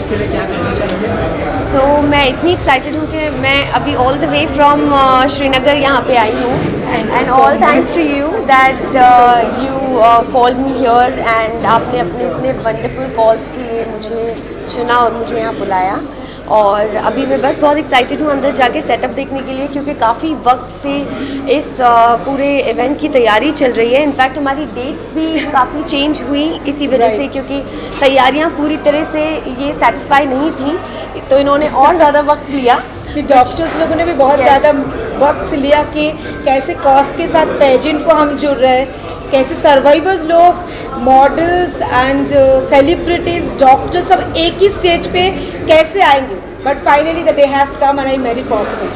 उसके लिए क्या कहना चाहेंगे? सो मैं इतनी एक्साइटेड हूँ कि मैं अभी all the way from Srinagar यहाँ पे आई हूँ and all thanks to you that you called me here and आपने अपने इतने वंडरफुल कॉज के लिए मुझे चुना और मुझे यहाँ बुलाया। और अभी मैं बस बहुत एक्साइटेड हूँ अंदर जाके सेटअप देखने के लिए, क्योंकि काफ़ी वक्त से इस पूरे इवेंट की तैयारी चल रही है। इनफैक्ट हमारी डेट्स भी काफ़ी चेंज हुई इसी वजह से, क्योंकि तैयारियाँ पूरी तरह से ये सेटिस्फाई नहीं थी, तो इन्होंने और ज़्यादा वक्त लिया। डॉक्टर्स लोगों ने भी बहुत ज़्यादा वक्त लिया कि कैसे कॉज के साथ पेजेंट को हम जुड़ रहे हैं, कैसे सर्वाइवर्स लोग, मॉडल्स एंड सेलिब्रिटीज़, डॉक्टर्स सब एक ही स्टेज पे कैसे आएंगे। But finally the day has come and I made it possible.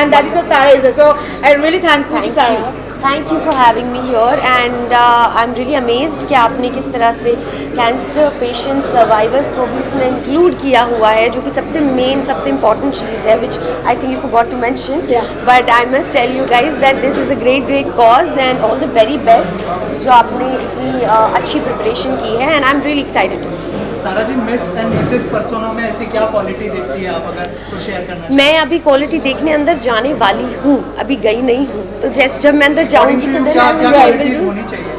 And that is what Sarah is. So I'm really thankful to Sarah. Thank you for having me here and I'm really amazed कि आपने किस तरह से cancer patient survivors को भी इसमें include किया हुआ है, जो कि सबसे मेन सबसे इम्पॉर्टेंट चीज़ है, which I think you forgot to mention. But I must tell you guys that this is a great cause and all the very best जो आपने इतनी अच्छी प्रिपरेशन की है and I am really excited to see. Sara ji, Miss and Mrs Persona में ऐसी क्या quality देखती है आप, अगर कुछ शेयर करना चाहें? मैं अभी क्वालिटी देखने अंदर जाने वाली हूँ, अभी गई नहीं हूँ, तो जब मैं अंदर जाऊँगी तो then I will be able to. होनी चाहिए?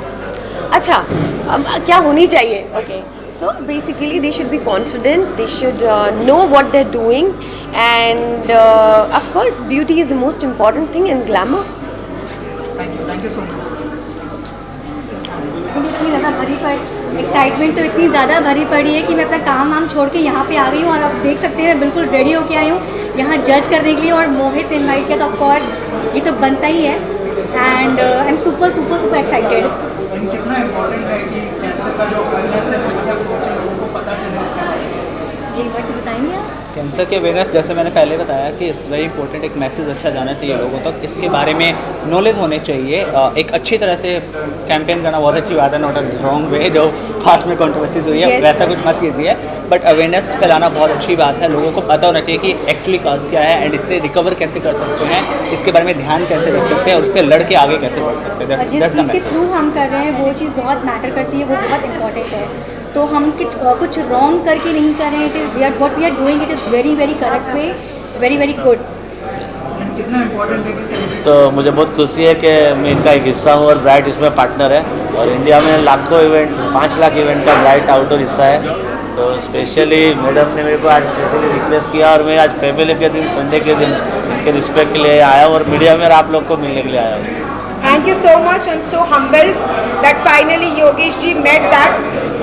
अच्छा, क्या होनी चाहिए? Okay, so basically they should be confident, they should know what they are doing and of course beauty is the most important thing and glamour. Thank you so much. इतनी ज़्यादा भरी पड़ी एक्साइटमेंट तो इतनी ज़्यादा भरी पड़ी है कि मैं अपना काम वाम छोड़ के यहाँ पे आ गई हूँ और आप देख सकते हैं मैं बिल्कुल रेडी होके आई हूँ यहाँ जज करने के लिए। और मोहित इनवाइट किया तो ऑफकोर्स ये तो बनता ही है and I am super excited. कितना इम्पोर्टेंट है कि कैंसर का जो अवेयरनेस है वो तक पहुँचे, लोगों को पता चले उसके बारे में? जी बट बताएंगे आप? कैंसर के अवेयरनेस, जैसे मैंने पहले बताया कि इट्स वेरी इंपॉर्टेंट, एक मैसेज अच्छा जाना चाहिए लोगों तक, इसके बारे में नॉलेज होने चाहिए। एक अच्छी तरह से कैंपेन करना बहुत अच्छी बात है, नॉट अ रॉन्ग वे जो फास्ट में कंट्रोवर्सीज हुई है वैसा कुछ मत कीजिए, बट अवेयरनेस फैलाना बहुत अच्छी बात है। लोगों को पता होना चाहिए कि एक्चुअली कॉज क्या है एंड इससे रिकवर कैसे कर सकते हैं, इसके बारे में ध्यान कैसे रख सकते हैं और उससे लड़ के आगे कैसे बढ़ सकते हैं। जिस चीज़ के थ्रू हम कर रहे हैं वो चीज़ बहुत मैटर करती है, वो बहुत इंपॉर्टेंट है। तो हम कुछ रॉन्ग करके नहीं कर रहे हैं, it is what we are doing, it is very correct way, very good. कितना इम्पोर्टेंट है कि तो मुझे बहुत खुशी है कि मैं इनका एक हिस्सा हूँ और ब्राइट इसमें पार्टनर है, और इंडिया में लाखों इवेंट, 5 लाख इवेंट का ब्राइट आउटडोर हिस्सा है। तो स्पेशली मैडम ने मेरे को आज स्पेशली रिक्वेस्ट किया और मैं आज फैमिली के दिन, संडे के दिन इनके रिस्पेक्ट के लिए आया हूँ और मीडिया में आप लोग को मिलने के लिए आया हूँ। Thank you so much. I'm so humbled that finally Yogesh ji met that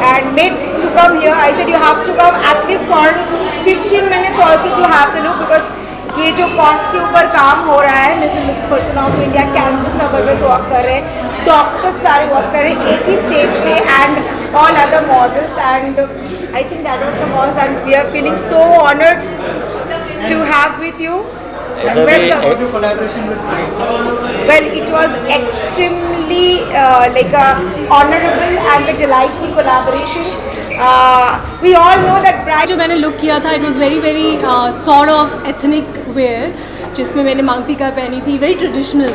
and made to come here. I said you have to come at least for 15 minutes also to have the look, because ये जो cause के ऊपर काम हो रहा है, Mrs person of India, cancer survivors work कर रहे हैं, डॉक्टर्स सारे वर्क कर रहे हैं एक ही स्टेज पे and all other models, and I think that was the cause and we are feeling so honoured to have with you. collaboration with Bright? Well, it was extremely like a honorable and a delightful collaboration. We all know that Bright जो मैंने look किया था, it was very sort of ethnic wear, जिसमें मैंने मांगटी का पहनी थी, very traditional,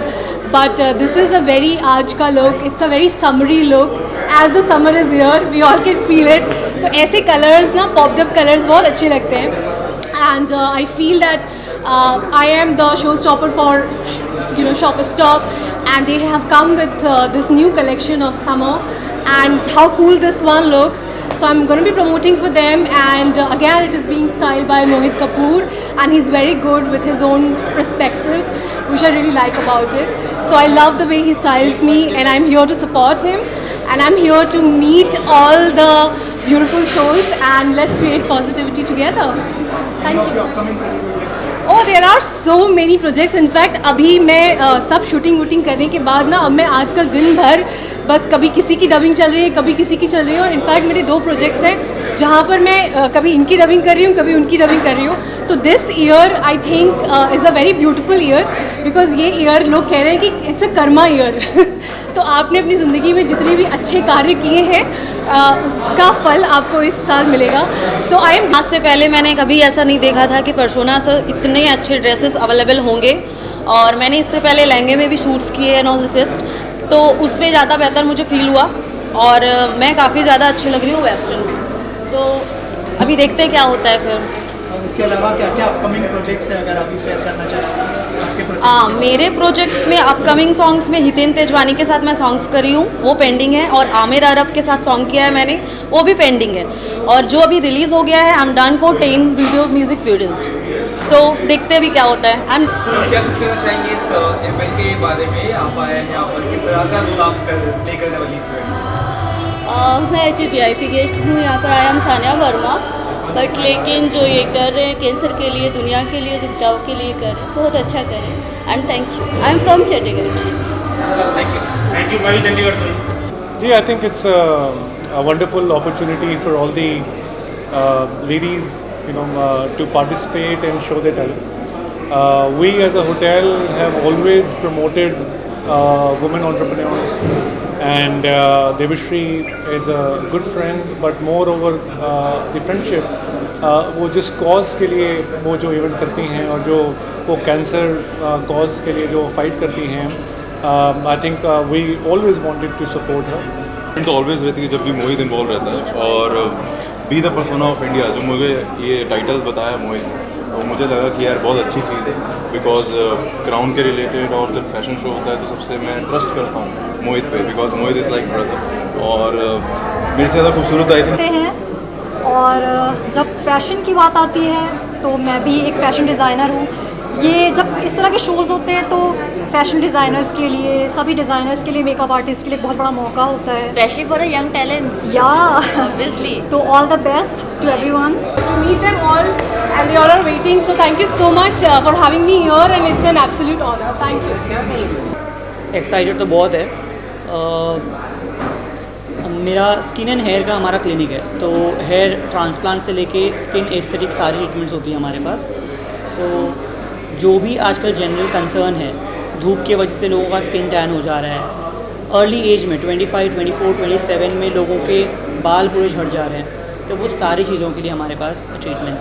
but this is a very आज का look, it's a very summery look, as the summer is here we all can feel it. तो ऐसे कलर्स ना, पॉप्ड अप कलर्स बहुत अच्छे लगते हैं and I feel that I am the showstopper for Shoppers Stop, and they have come with this new collection of summer, and how cool this one looks. So I'm going to be promoting for them, and again it is being styled by Mohit Kapoor, and he's very good with his own perspective, which I really like about it. So I love the way he styles me, and I'm here to support him, and I'm here to meet all the beautiful souls, and let's create positivity together. Thank you. Oh, there are so many projects. In fact, अभी मैं सब shooting करने के बाद ना, अब मैं आजकल दिन भर बस कभी किसी की डबिंग चल रही है, कभी किसी की चल रही है, और इनफैक्ट मेरे 2 प्रोजेक्ट्स हैं जहाँ पर मैं कभी इनकी डबिंग कर रही हूँ, कभी उनकी डबिंग कर रही हूँ। तो this year I think is a very beautiful year, because ये ईयर लोग कह रहे हैं कि इट्स अ कर्मा ईयर। तो आपने अपनी ज़िंदगी में जितने भी अच्छे कार्य किए हैं उसका फल आपको इस साल मिलेगा। सो आई एम आज से पहले मैंने कभी ऐसा नहीं देखा था कि पर्सोना से इतने अच्छे ड्रेसेस अवेलेबल होंगे, और मैंने इससे पहले लहंगे में भी शूट्स किए हैं नॉर्सिस्ट, तो उसमें ज़्यादा बेहतर मुझे फील हुआ और मैं काफ़ी ज़्यादा अच्छी लग रही हूँ वेस्टर्न में। तो अभी देखते हैं क्या होता है फिर। और इसके अलावा क्या क्या अपकमिंग प्रोजेक्ट्स है अगर अभी शेयर करना चाहें आपके प्रोजेक्ट? हाँ, मेरे प्रोजेक्ट में अपकमिंग सॉन्ग्स में हितेन तेजवानी के साथ मैं सॉन्ग्स करी हूँ, वो पेंडिंग है, और आमिर अरब के साथ सॉन्ग किया है मैंने, वो भी पेंडिंग है। और जो अभी रिलीज़ हो गया है, I am done for 10 videos, music videos. तो देखते हैं भी क्या होता है। क्या कुछ कहना चाहेंगे इस इवेंट के बारे में? आप आए हैं यहाँ पर, किस तरह का रोल आप प्ले करने वाली इस इवेंट? मैं एच VIP गेस्ट हूँ, यहाँ पर आया हम सानिया वर्मा, बट लेकिन जो ये कर रहे हैं कैंसर के लिए, दुनिया के लिए, जो बचाव के लिए कर रहे हैं, बहुत अच्छा कर रहे हैं, and thank you. I am from Chandigarh. Thank you भाई, चंडीगढ़ से। जी, I think it's a wonderful opportunity for all the ladies, to participate and show their talent. We as a hotel have always promoted women entrepreneurs, and Devashri is a good friend, but moreover the friendship, वो जिस cause के लिए वो जो event करती हैं और जो वो कैंसर कॉज के लिए जो फाइट करती हैं, I think we always wanted to support her. तो ऑलवेज रहती है जब भी मोहित इन्वॉल्व रहता है, और be the persona of India जो मुझे ये टाइटल बताया मोहित, तो मुझे लगा कि यार बहुत अच्छी चीज़ है, बिकॉज क्राउन के रिलेटेड और जब फैशन शो होता है तो सबसे मैं ट्रस्ट करता हूँ मोहित पे, because Mohit is like brother, और मेरे से ज़्यादा खूबसूरत आई थी। हैं और जब फैशन की बात आती है तो मैं भी एक फ़ैशन डिज़ाइनर हूँ। ये जब इस तरह के शोज़ होते हैं तो फैशन डिज़ाइनर्स के लिए, सभी डिज़ाइनर्स के लिए, मेकअप आर्टिस्ट के लिए बहुत बड़ा मौका होता है, specially for the young talents. या ऑब्वियसली। तो all the best to everyone. To meet them all, and they all are waiting. So thank you so much for having me here, and it's an absolute honor. Thank you. Excited तो बहुत है। मेरा skin and hair का हमारा clinic है, तो hair transplant से लेके स्किन एस्थेटिक सारी ट्रीटमेंट्स होती हैं हमारे पास। सो जो भी आजकल जनरल कंसर्न है, धूप की वजह से लोगों का स्किन टैन हो जा रहा है, अर्ली एज में 25, 24, 27 में लोगों के बाल पूरे झड़ जा रहे हैं, तो वो सारी चीज़ों के लिए हमारे पास ट्रीटमेंट्स हैं।